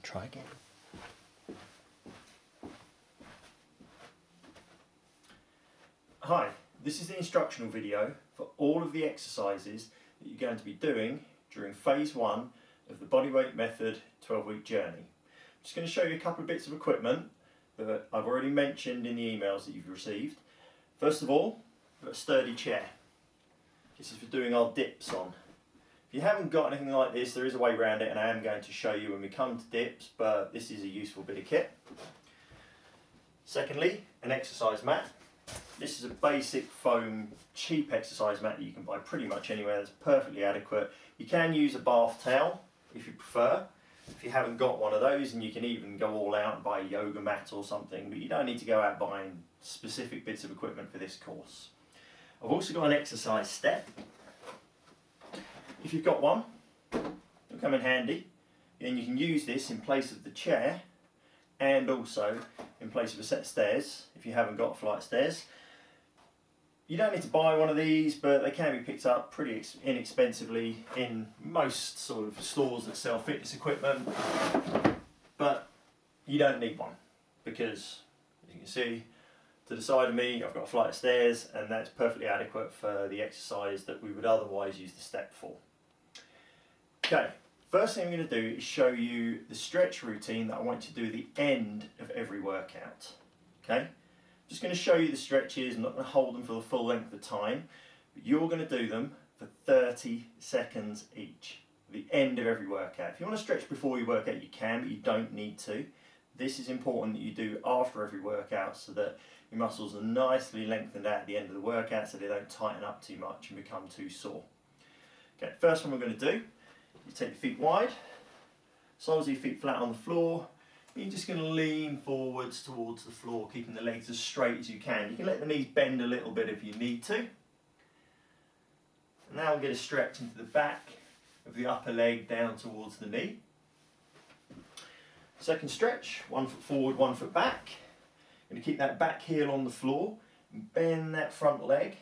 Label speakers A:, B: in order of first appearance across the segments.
A: Try again.
B: Hi, this is the instructional video for all of the exercises that you're going to be doing during phase 1 of the Bodyweight Method 12-week journey. I'm just going to show you a couple of bits of equipment that I've already mentioned in the emails that you've received. First of all, we've got a sturdy chair. This is for doing our dips on. If you haven't got anything like this, there is a way around it, and I am going to show you when we come to dips, but this is a useful bit of kit. Secondly, an exercise mat. This is a basic foam, cheap exercise mat that you can buy pretty much anywhere. That's perfectly adequate. You can use a bath towel if you prefer. If you haven't got one of those, and you can even go all out and buy a yoga mat or something, but you don't need to go out buying specific bits of equipment for this course. I've also got an exercise step. If you've got one, it'll come in handy. Then you can use this in place of the chair and also in place of a set of stairs if you haven't got a flight of stairs. You don't need to buy one of these, but they can be picked up pretty inexpensively in most sort of stores that sell fitness equipment. But you don't need one because, as you can see, to the side of me I've got a flight of stairs, and that's perfectly adequate for the exercise that we would otherwise use the step for. Okay, first thing I'm going to do is show you the stretch routine that I want you to do at the end of every workout. Okay, I'm just going to show you the stretches. I'm not going to hold them for the full length of time, but you're going to do them for 30 seconds each at the end of every workout. If you want to stretch before your workout, you can, but you don't need to. This is important that you do after every workout so that your muscles are nicely lengthened out at the end of the workout so they don't tighten up too much and become too sore. Okay, first one we're going to do, you take your feet wide, as long as your feet flat on the floor. You're just going to lean forwards towards the floor, keeping the legs as straight as you can. You can let the knees bend a little bit if you need to. And now we'll get a stretch into the back of the upper leg down towards the knee. Second stretch, 1 foot forward, 1 foot back. Going to keep that back heel on the floor, and bend that front leg,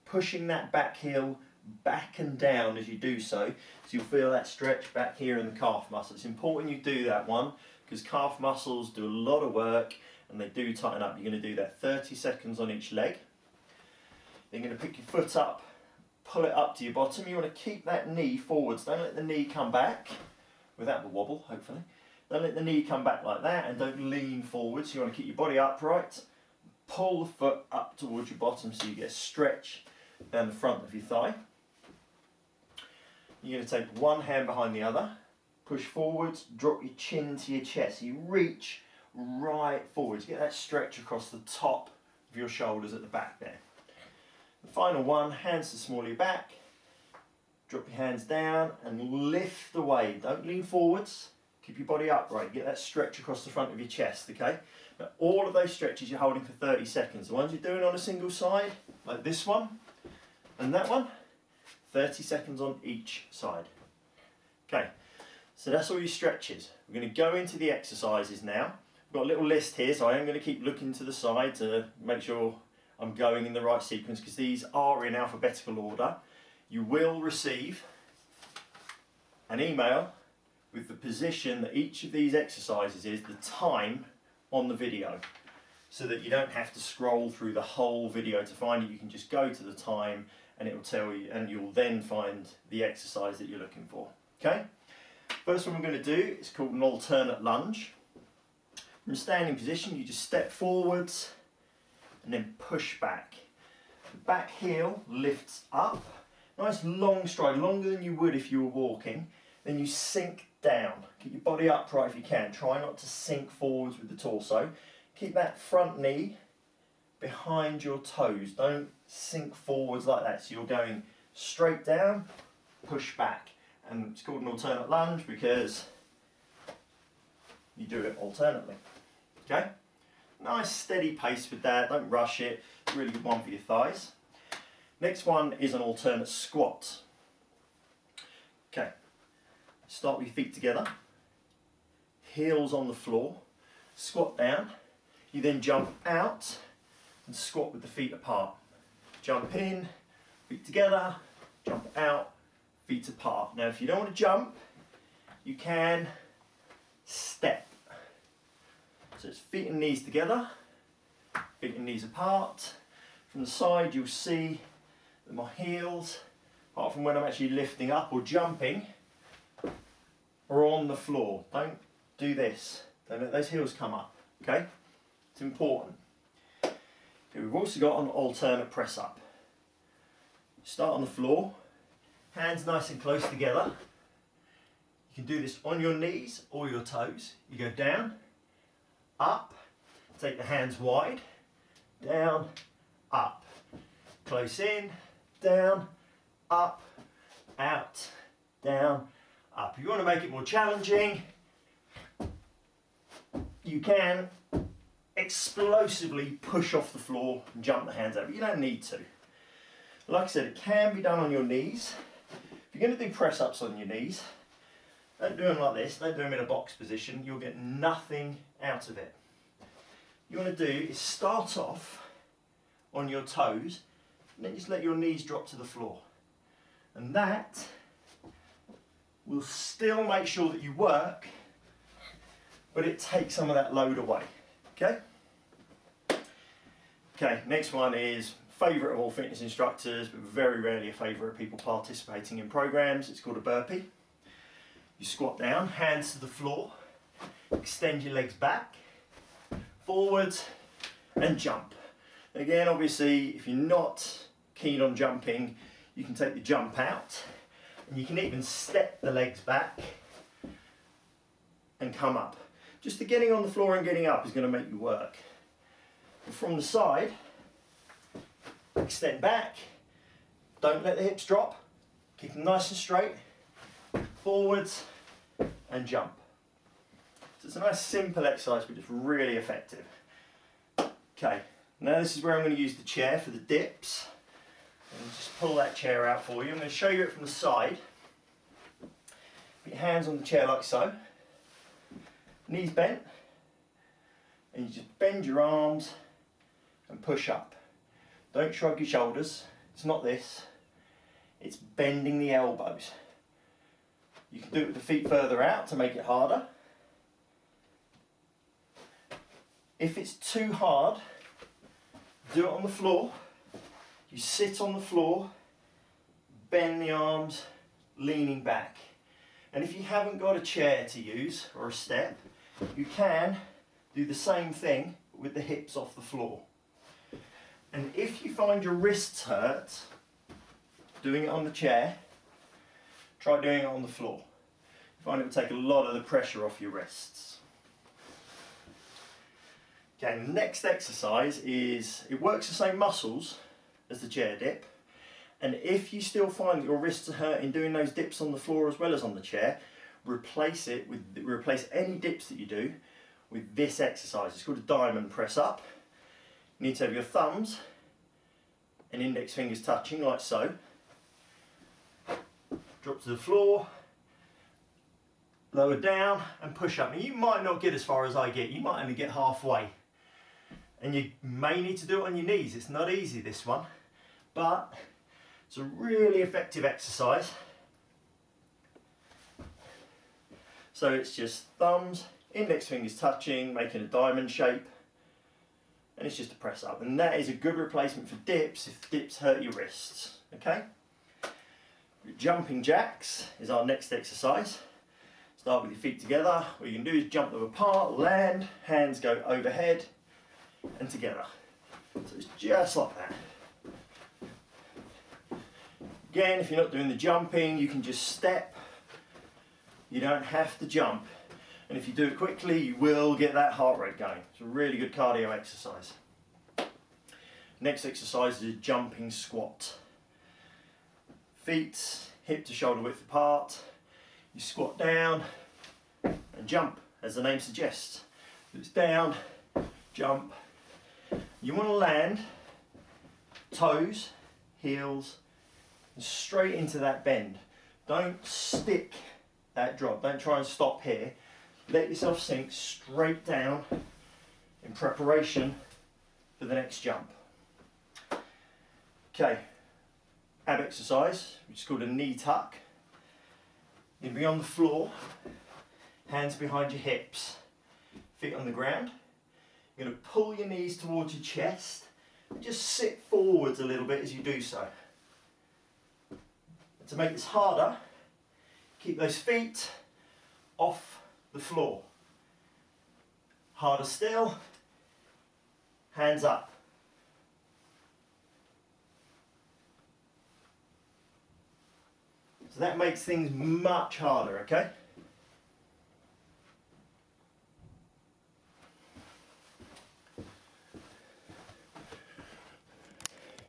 B: pushing that back heel back and down as you do so, so you'll feel that stretch back here in the calf muscle. It's important you do that one because calf muscles do a lot of work and they do tighten up. You're going to do that 30 seconds on each leg. Then you're going to pick your foot up, pull it up to your bottom. You want to keep that knee forwards. Don't let the knee come back without the wobble, hopefully. Don't let the knee come back like that, and don't lean forwards. You want to keep your body upright. Pull the foot up towards your bottom so you get a stretch down the front of your thigh. You're going to take one hand behind the other, push forwards, drop your chin to your chest. You reach right forwards, get that stretch across the top of your shoulders at the back there. The final one, hands to the small of your back. Drop your hands down and lift the weight. Don't lean forwards. Keep your body upright, get that stretch across the front of your chest, okay? Now all of those stretches you're holding for 30 seconds. The ones you're doing on a single side, like this one and that one, 30 seconds on each side. Okay, so that's all your stretches. We're going to go into the exercises now. I've got a little list here, so I am going to keep looking to the side to make sure I'm going in the right sequence because these are in alphabetical order. You will receive an email with the position that each of these exercises is, the time on the video, so that you don't have to scroll through the whole video to find it. You can just go to the time and it will tell you, and you'll then find the exercise that you're looking for. Okay? First one we're going to do is called an alternate lunge. From a standing position, you just step forwards and then push back. The back heel lifts up. Nice long stride, longer than you would if you were walking. Then you sink down. Keep your body upright if you can. Try not to sink forwards with the torso. Keep that front knee behind your toes. Don't sink forwards like that. So you're going straight down, push back. And it's called an alternate lunge because you do it alternately. Okay? Nice steady pace with that. Don't rush it. It's a really good one for your thighs. Next one is an alternate squat. Okay. Start with your feet together, heels on the floor, squat down. You then jump out and squat with the feet apart. Jump in, feet together, jump out, feet apart. Now if you don't want to jump, you can feet and knees together, feet and knees apart. From the side you'll see that my heels, apart from when I'm actually lifting up or jumping, are on the floor. Don't do this. Don't let those heels come up, okay? It's important. Okay, we've also got an alternate press up. Start on the floor, hands nice and close together. You can do this on your knees or your toes. You go down, up, take the hands wide, down, up, close in, down, up, out, down, up. If you want to make it more challenging, you can explosively push off the floor and jump the hands over. You don't need to. Like I said, it can be done on your knees. If you're going to do press ups on your knees, don't do them like this, don't do them in a box position, you'll get nothing out of it. What you want to do is start off on your toes and then just let your knees drop to the floor. And that will still make sure that you work, but it takes some of that load away. Okay? Okay, next one is favourite of all fitness instructors, but very rarely a favourite of people participating in programs. It's called a burpee. You squat down, hands to the floor, extend your legs back, forwards, and jump. Again, obviously, if you're not keen on jumping, you can take the jump out, and you can even step the legs back and come up. Just the getting on the floor and getting up is going to make you work. But from the side, extend back, don't let the hips drop, keep them nice and straight, forwards and jump. So it's a nice simple exercise but it's really effective. Okay, now this is where I'm going to use the chair for the dips. And just pull that chair out for you. I'm going to show you it from the side. Put your hands on the chair like so, knees bent, and you just bend your arms and push up. Don't shrug your shoulders, it's not this, it's bending the elbows. You can do it with the feet further out to make it harder. If it's too hard, do it on the floor. You sit on the floor, bend the arms, leaning back. And if you haven't got a chair to use or a step, you can do the same thing with the hips off the floor. And if you find your wrists hurt doing it on the chair, try doing it on the floor. You find it will take a lot of the pressure off your wrists. Okay, the next exercise is, it works the same muscles as the chair dip, and if you still find that your wrists are hurting doing those dips on the floor as well as on the chair, replace any dips that you do with this exercise. It's called a diamond press up. You need to have your thumbs and index fingers touching like so. Drop to the floor, lower down and push up. Now you might not get as far as I get, you might only get halfway. And you may need to do it on your knees. It's not easy, this one, but it's a really effective exercise. So it's just thumbs, index fingers touching, making a diamond shape, and it's just a press up. And that is a good replacement for dips if dips hurt your wrists, okay? Jumping jacks is our next exercise. Start with your feet together. What you can do is jump them apart, land, hands go overhead and together. So it's just like that. Again, if you're not doing the jumping, you can just step. You don't have to jump. And if you do it quickly, you will get that heart rate going. It's a really good cardio exercise. Next exercise is a jumping squat. Feet hip to shoulder width apart. You squat down and jump, as the name suggests. It's down, jump. You want to land toes, heels, and straight into that bend. Don't stick that drop. Don't try and stop here. Let yourself sink straight down in preparation for the next jump. Okay, ab exercise, which is called a knee tuck. You'll be on the floor, hands behind your hips, feet on the ground. You're going to pull your knees towards your chest and just sit forwards a little bit as you do so. And to make this harder, keep those feet off the floor. Harder still, hands up. So that makes things much harder, okay?